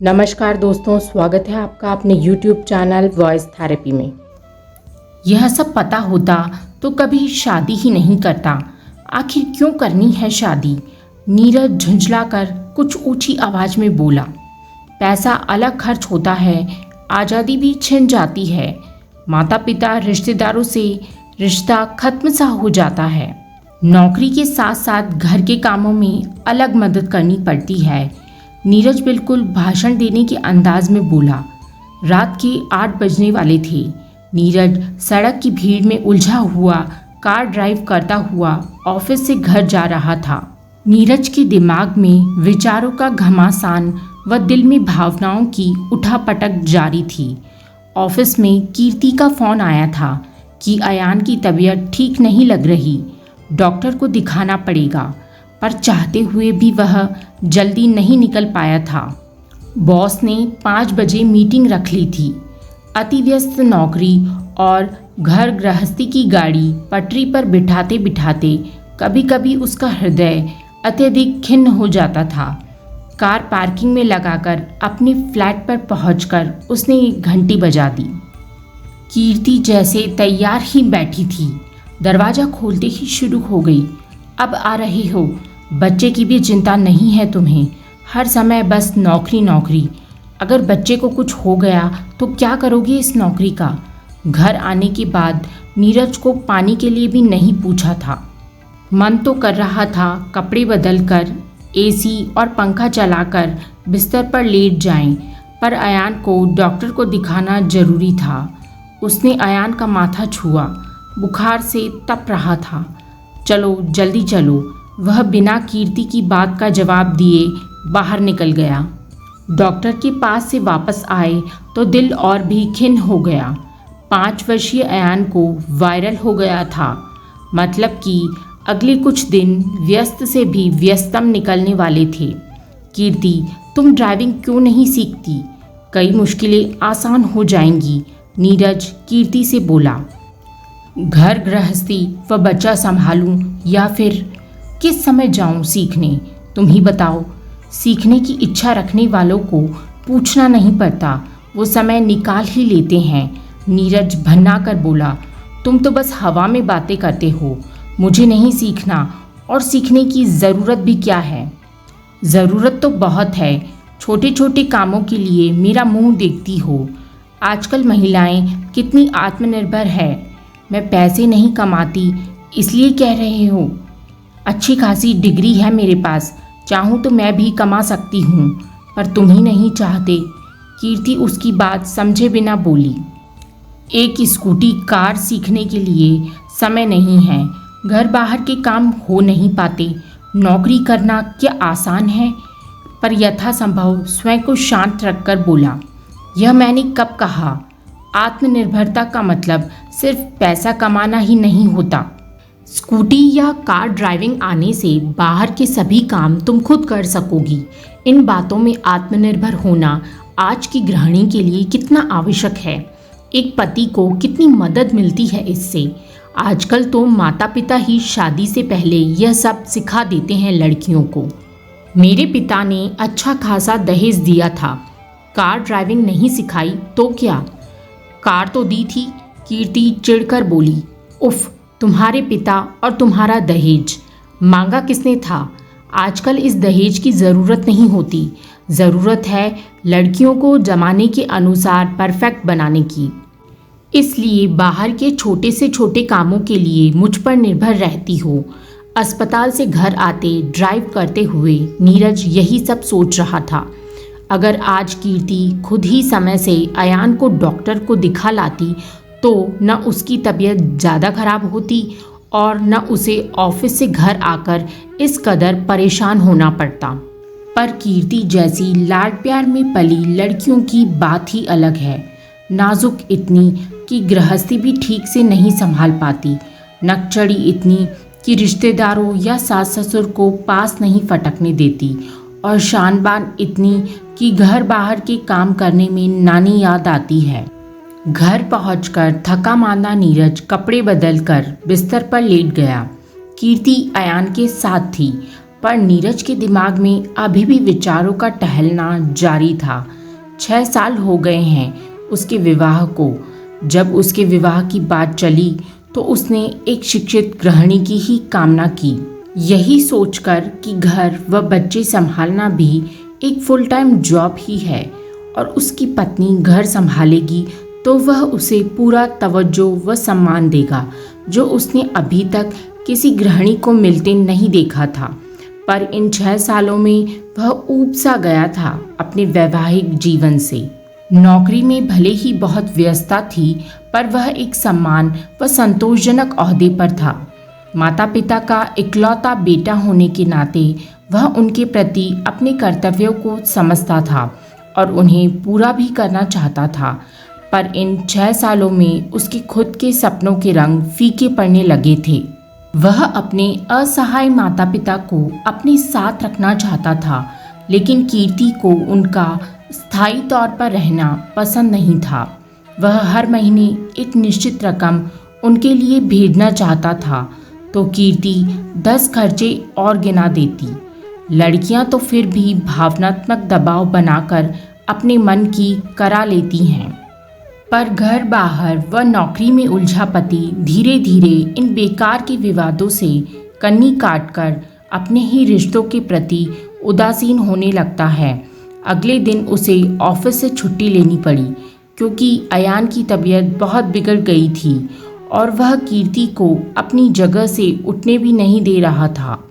नमस्कार दोस्तों, स्वागत है आपका अपने YouTube चैनल वॉइस थेरेपी में। यह सब पता होता तो कभी शादी ही नहीं करता। आखिर क्यों करनी है शादी? नीरज झुंझलाकर कुछ ऊंची आवाज में बोला। पैसा अलग खर्च होता है, आज़ादी भी छिन जाती है। माता पिता रिश्तेदारों से रिश्ता खत्म सा हो जाता है। नौकरी के साथ साथ घर के कामों में अलग मदद करनी पड़ती है। नीरज बिल्कुल भाषण देने के अंदाज में बोला। रात के 8 बजने वाले थे। नीरज सड़क की भीड़ में उलझा हुआ कार ड्राइव करता हुआ ऑफिस से घर जा रहा था। नीरज के दिमाग में विचारों का घमासान व दिल में भावनाओं की उठापटक जारी थी। ऑफिस में कीर्ति का फोन आया था कि अयान की तबीयत ठीक नहीं लग रही, डॉक्टर को दिखाना पड़ेगा। पर चाहते हुए भी वह जल्दी नहीं निकल पाया था। बॉस ने 5 बजे मीटिंग रख ली थी। अति व्यस्त नौकरी और घर गृहस्थी की गाड़ी पटरी पर बिठाते बिठाते कभी कभी उसका हृदय अत्यधिक खिन्न हो जाता था। कार पार्किंग में लगाकर अपने फ्लैट पर पहुंचकर उसने एक घंटी बजा दी। कीर्ति जैसे तैयार ही बैठी थी। दरवाज़ा खोलते ही शुरू हो गई। अब आ रहे हो? बच्चे की भी चिंता नहीं है तुम्हें? हर समय बस नौकरी नौकरी। अगर बच्चे को कुछ हो गया तो क्या करोगे इस नौकरी का? घर आने के बाद नीरज को पानी के लिए भी नहीं पूछा था। मन तो कर रहा था कपड़े बदलकर एसी और पंखा चलाकर बिस्तर पर लेट जाएं, पर अयान को डॉक्टर को दिखाना जरूरी था। उसने अयान का माथा छुआ। बुखार से तप रहा था। चलो जल्दी चलो। वह बिना कीर्ति की बात का जवाब दिए बाहर निकल गया। डॉक्टर के पास से वापस आए तो दिल और भी खिन्न हो गया। 5 वर्षीय अयान को वायरल हो गया था। मतलब कि अगले कुछ दिन व्यस्त से भी व्यस्तम निकलने वाले थे। कीर्ति, तुम ड्राइविंग क्यों नहीं सीखती? कई मुश्किलें आसान हो जाएंगी, नीरज कीर्ति से बोला। घर गृहस्थी व बच्चा संभालूं या फिर किस समय जाऊं सीखने? तुम ही बताओ। सीखने की इच्छा रखने वालों को पूछना नहीं पड़ता, वो समय निकाल ही लेते हैं, नीरज भन्ना कर बोला। तुम तो बस हवा में बातें करते हो। मुझे नहीं सीखना, और सीखने की ज़रूरत भी क्या है? ज़रूरत तो बहुत है। छोटे छोटे कामों के लिए मेरा मुंह देखती हो। आजकल महिलाएं कितनी आत्मनिर्भर है। मैं पैसे नहीं कमाती इसलिए कह रहे हो? अच्छी खासी डिग्री है मेरे पास, चाहूँ तो मैं भी कमा सकती हूँ, पर तुम ही नहीं चाहते। कीर्ति उसकी बात समझे बिना बोली। एक स्कूटी कार सीखने के लिए समय नहीं है। घर बाहर के काम हो नहीं पाते। नौकरी करना क्या आसान है? पर यथासंभव स्वयं को शांत रखकर बोला। यह मैंने कब कहा? आत्मनिर्भरता का मतलब सिर्फ पैसा कमाना ही नहीं होता। स्कूटी या कार ड्राइविंग आने से बाहर के सभी काम तुम खुद कर सकोगी। इन बातों में आत्मनिर्भर होना आज की गृहिणी के लिए कितना आवश्यक है। एक पति को कितनी मदद मिलती है इससे। आजकल तो माता पिता ही शादी से पहले यह सब सिखा देते हैं लड़कियों को। मेरे पिता ने अच्छा खासा दहेज दिया था, कार ड्राइविंग नहीं सिखाई तो क्या? कार तो दी थी, कीर्ति चिढ़कर बोली। उफ, तुम्हारे पिता और तुम्हारा दहेज। मांगा किसने था? आजकल इस दहेज की ज़रूरत नहीं होती। ज़रूरत है लड़कियों को जमाने के अनुसार परफेक्ट बनाने की। इसलिए बाहर के छोटे से छोटे कामों के लिए मुझ पर निर्भर रहती हो। अस्पताल से घर आते ड्राइव करते हुए नीरज यही सब सोच रहा था। अगर आज कीर्ति खुद ही समय से अयान को डॉक्टर को दिखा लाती तो न उसकी तबीयत ज़्यादा खराब होती और न उसे ऑफिस से घर आकर इस कदर परेशान होना पड़ता। पर कीर्ति जैसी लाड प्यार में पली लड़कियों की बात ही अलग है। नाजुक इतनी कि गृहस्थी भी ठीक से नहीं संभाल पाती, नकचड़ी इतनी कि रिश्तेदारों या सास ससुर को पास नहीं फटकने देती, और शानबान इतनी कि घर बाहर के काम करने में नानी याद आती है। घर पहुंचकर थका मांदा नीरज कपड़े बदलकर बिस्तर पर लेट गया। कीर्ति अयान के साथ थी, पर नीरज के दिमाग में अभी भी विचारों का टहलना जारी था। 6 साल हो गए हैं उसके विवाह को। जब उसके विवाह की बात चली तो उसने एक शिक्षित गृहिणी की ही कामना की, यही सोचकर कि घर व बच्चे संभालना भी एक फुल टाइम जॉब ही है और उसकी पत्नी घर संभालेगी तो वह उसे पूरा तवज्जो व सम्मान देगा, जो उसने अभी तक किसी गृहिणी को मिलते नहीं देखा था। पर इन 6 सालों में वह ऊब सा गया था अपने वैवाहिक जीवन से। नौकरी में भले ही बहुत व्यस्तता थी, पर वह एक सम्मान व संतोषजनक ओहदे पर था। माता पिता का इकलौता बेटा होने के नाते वह उनके प्रति अपने कर्तव्यों को समझता था और उन्हें पूरा भी करना चाहता था। पर इन 6 सालों में उसके खुद के सपनों के रंग फीके पड़ने लगे थे। वह अपने असहाय माता पिता को अपने साथ रखना चाहता था, लेकिन कीर्ति को उनका स्थायी तौर पर रहना पसंद नहीं था। वह हर महीने एक निश्चित रकम उनके लिए भेजना चाहता था तो कीर्ति 10 खर्चे और गिना देती। लड़कियां तो फिर भी भावनात्मक दबाव बनाकर अपने मन की करा लेती हैं, पर घर बाहर व नौकरी में उलझा पति धीरे धीरे इन बेकार के विवादों से कन्नी काटकर अपने ही रिश्तों के प्रति उदासीन होने लगता है। अगले दिन उसे ऑफिस से छुट्टी लेनी पड़ी क्योंकि अयान की तबीयत बहुत बिगड़ गई थी और वह कीर्ति को अपनी जगह से उठने भी नहीं दे रहा था।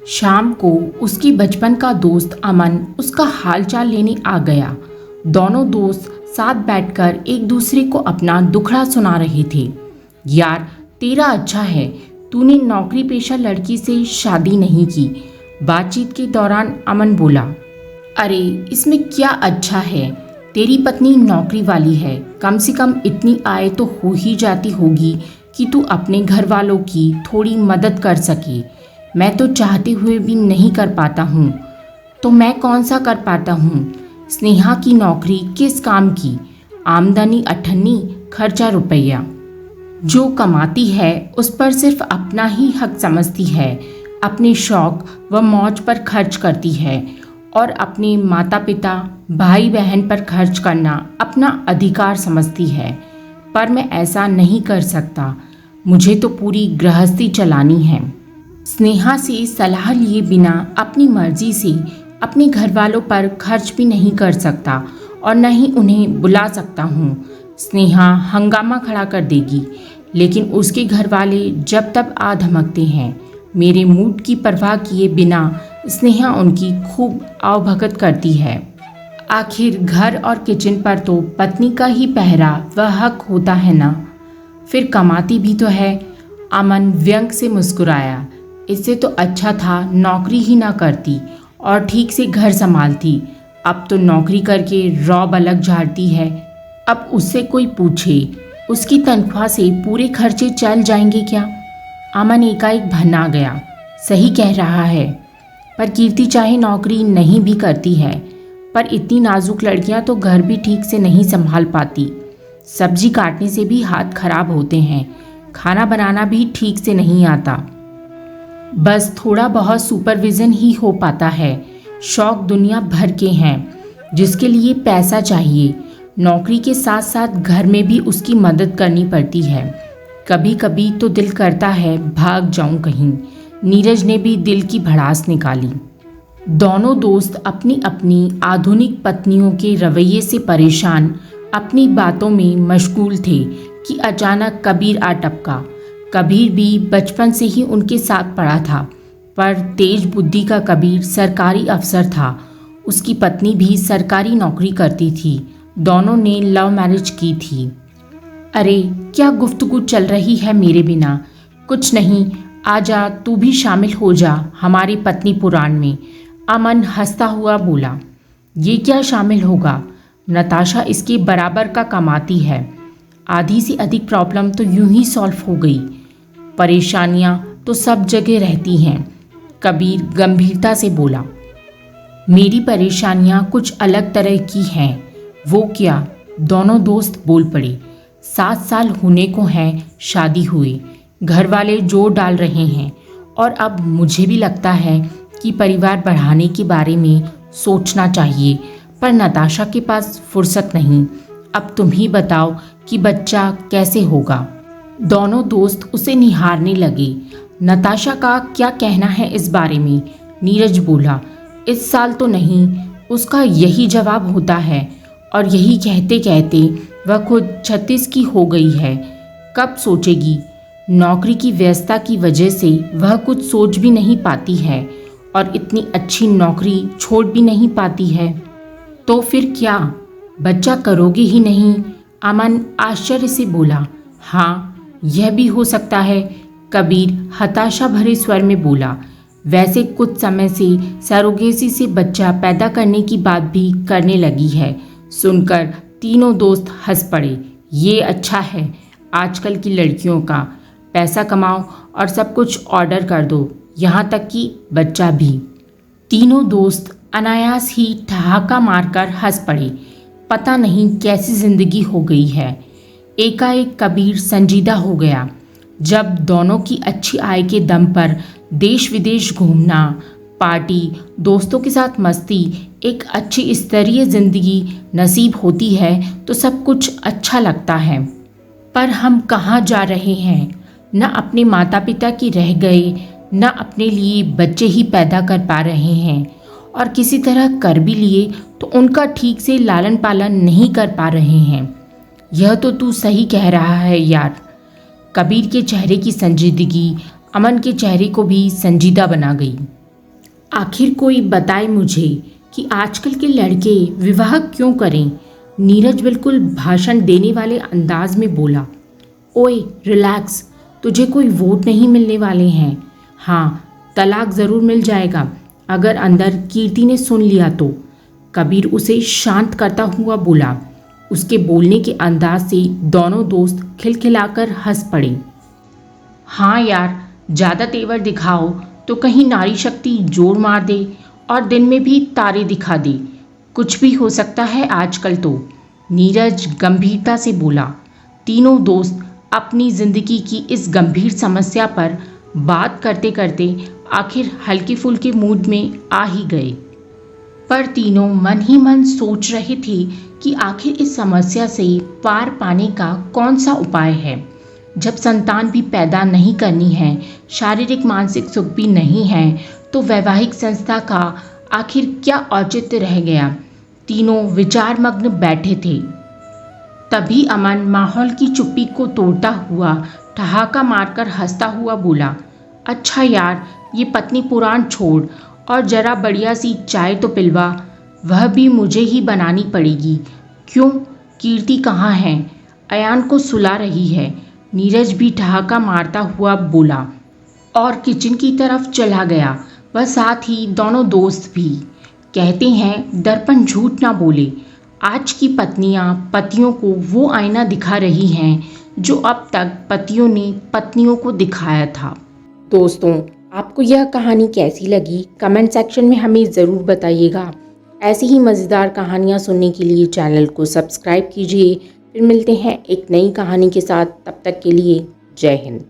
शाम को उसकी बचपन का दोस्त अमन उसका हालचाल लेने आ गया। दोनों दोस्त साथ बैठकर एक दूसरे को अपना दुखड़ा सुना रहे थे। यार, तेरा अच्छा है, तूने नौकरी पेशा लड़की से शादी नहीं की। बातचीत के दौरान अमन बोला, अरे इसमें क्या अच्छा है, तेरी पत्नी नौकरी वाली है, कम से कम इतनी आय तो हो ही जाती होगी कि तू अपने घर वालों की थोड़ी मदद कर सके। मैं तो चाहते हुए भी नहीं कर पाता हूँ। तो मैं कौन सा कर पाता हूँ? स्नेहा की नौकरी किस काम की? आमदनी अठन्नी, खर्चा रुपया। जो कमाती है उस पर सिर्फ अपना ही हक समझती है, अपने शौक व मौज पर खर्च करती है और अपने माता पिता भाई बहन पर खर्च करना अपना अधिकार समझती है। पर मैं ऐसा नहीं कर सकता, मुझे तो पूरी गृहस्थी चलानी है। स्नेहा से सलाह लिए बिना अपनी मर्जी से अपने घर वालों पर खर्च भी नहीं कर सकता और न ही उन्हें बुला सकता हूँ। स्नेहा हंगामा खड़ा कर देगी, लेकिन उसके घर वाले जब तब आ धमकते हैं। मेरे मूड की परवाह किए बिना स्नेहा उनकी खूब आवभगत करती है। आखिर घर और किचन पर तो पत्नी का ही पहरा व हक होता है ना, फिर कमाती भी तो है। अमन व्यंग से मुस्कुराया। इससे तो अच्छा था नौकरी ही ना करती और ठीक से घर संभालती। अब तो नौकरी करके रौब अलग झाड़ती है। अब उससे कोई पूछे उसकी तनख्वाह से पूरे खर्चे चल जाएंगे क्या? अमन एकाएक भना गया। सही कह रहा है, पर कीर्ति चाहे नौकरी नहीं भी करती है, पर इतनी नाजुक लड़कियां तो घर भी ठीक से नहीं संभाल पाती। सब्जी काटने से भी हाथ खराब होते हैं, खाना बनाना भी ठीक से नहीं आता। बस थोड़ा बहुत सुपरविज़न ही हो पाता है। शौक दुनिया भर के हैं जिसके लिए पैसा चाहिए। नौकरी के साथ साथ घर में भी उसकी मदद करनी पड़ती है। कभी कभी तो दिल करता है भाग जाऊं कहीं। नीरज ने भी दिल की भड़ास निकाली। दोनों दोस्त अपनी अपनी आधुनिक पत्नियों के रवैये से परेशान अपनी बातों में मशगूल थे कि अचानक कबीर आ टपका। कबीर भी बचपन से ही उनके साथ पढ़ा था, पर तेज बुद्धि का कबीर सरकारी अफसर था। उसकी पत्नी भी सरकारी नौकरी करती थी। दोनों ने लव मैरिज की थी। अरे क्या गुफ्तगू चल रही है मेरे बिना? कुछ नहीं, आजा तू भी शामिल हो जा हमारी पत्नी पुराण में। अमन हंसता हुआ बोला। ये क्या शामिल होगा? नताशा इसके बराबर का कमाती है। आधी से अधिक प्रॉब्लम तो यूं ही सॉल्व हो गई। परेशानियां तो सब जगह रहती हैं। कबीर गंभीरता से बोला। मेरी परेशानियां कुछ अलग तरह की हैं। वो क्या? दोनों दोस्त बोल पड़े। 7 साल होने को हैं शादी हुए, घर वाले जोर डाल रहे हैं और अब मुझे भी लगता है कि परिवार बढ़ाने के बारे में सोचना चाहिए, पर नताशा के पास फुर्सत नहीं। अब तुम ही बताओ कि बच्चा कैसे होगा। दोनों दोस्त उसे निहारने लगे। नताशा का क्या कहना है इस बारे में? नीरज बोला, इस साल तो नहीं। उसका यही जवाब होता है और यही कहते कहते वह खुद 36 की हो गई है। कब सोचेगी? नौकरी की व्यस्तता की वजह से वह कुछ सोच भी नहीं पाती है और इतनी अच्छी नौकरी छोड़ भी नहीं पाती है। तो फिर क्या बच्चा करोगे ही नहीं? अमन आश्चर्य से बोला। हाँ, यह भी हो सकता है, कबीर हताशा भरे स्वर में बोला। वैसे कुछ समय से सरोगेसी से बच्चा पैदा करने की बात भी करने लगी है। सुनकर तीनों दोस्त हंस पड़े। ये अच्छा है, आजकल की लड़कियों का पैसा कमाओ और सब कुछ ऑर्डर कर दो, यहाँ तक कि बच्चा भी। तीनों दोस्त अनायास ही ठहाका मारकर हंस पड़े। पता नहीं कैसी जिंदगी हो गई है। एकाएक कबीर संजीदा हो गया। जब दोनों की अच्छी आय के दम पर देश विदेश घूमना, पार्टी, दोस्तों के साथ मस्ती, एक अच्छी स्तरीय जिंदगी नसीब होती है तो सब कुछ अच्छा लगता है। पर हम कहाँ जा रहे हैं? न अपने माता पिता की रह गए, न अपने लिए बच्चे ही पैदा कर पा रहे हैं, और किसी तरह कर भी लिए तो उनका ठीक से लालन पालन नहीं कर पा रहे हैं। यह तो तू सही कह रहा है यार। कबीर के चेहरे की संजीदगी अमन के चेहरे को भी संजीदा बना गई। आखिर कोई बताए मुझे कि आजकल के लड़के विवाह क्यों करें? नीरज बिल्कुल भाषण देने वाले अंदाज में बोला। ओए रिलैक्स, तुझे कोई वोट नहीं मिलने वाले हैं। हाँ, तलाक ज़रूर मिल जाएगा अगर अंदर कीर्ति ने सुन लिया तो। कबीर उसे शांत करता हुआ बोला। उसके बोलने के अंदाज से दोनों दोस्त खिलखिलाकर हंस पड़े। हाँ यार, ज़्यादा तेवर दिखाओ तो कहीं नारी शक्ति जोर मार दे और दिन में भी तारे दिखा दे। कुछ भी हो सकता है आजकल तो, नीरज गंभीरता से बोला। तीनों दोस्त अपनी जिंदगी की इस गंभीर समस्या पर बात करते करते आखिर हल्के फुल्के मूड में आ ही गए। पर तीनों मन ही मन सोच रहे थे कि आखिर इस समस्या से पार पाने का कौन सा उपाय है। जब संतान भी पैदा नहीं करनी है, शारीरिक मानसिक सुख भी नहीं है, तो वैवाहिक संस्था का आखिर क्या औचित्य रह गया। तीनों विचारमग्न बैठे थे। तभी अमन माहौल की चुप्पी को तोड़ता हुआ ठहाका मारकर हंसता हुआ बोला। अच्छा यार, ये पत्नी पुराण छोड़ और जरा बढ़िया सी चाय तो पिलवा। वह भी मुझे ही बनानी पड़ेगी। क्यों, कीर्ति कहाँ है? अयान को सुला रही है। नीरज भी ठहाका मारता हुआ बोला और किचन की तरफ चला गया। वह साथ ही दोनों दोस्त भी। कहते हैं दर्पण झूठ ना बोले। आज की पत्नियां पतियों को वो आईना दिखा रही हैं जो अब तक पतियों ने पत्नियों को दिखाया था। दोस्तों, आपको यह कहानी कैसी लगी? कमेंट सेक्शन में हमें ज़रूर बताइएगा। ऐसी ही मज़ेदार कहानियाँ सुनने के लिए चैनल को सब्सक्राइब कीजिए। फिर मिलते हैं एक नई कहानी के साथ। तब तक के लिए जय हिंद।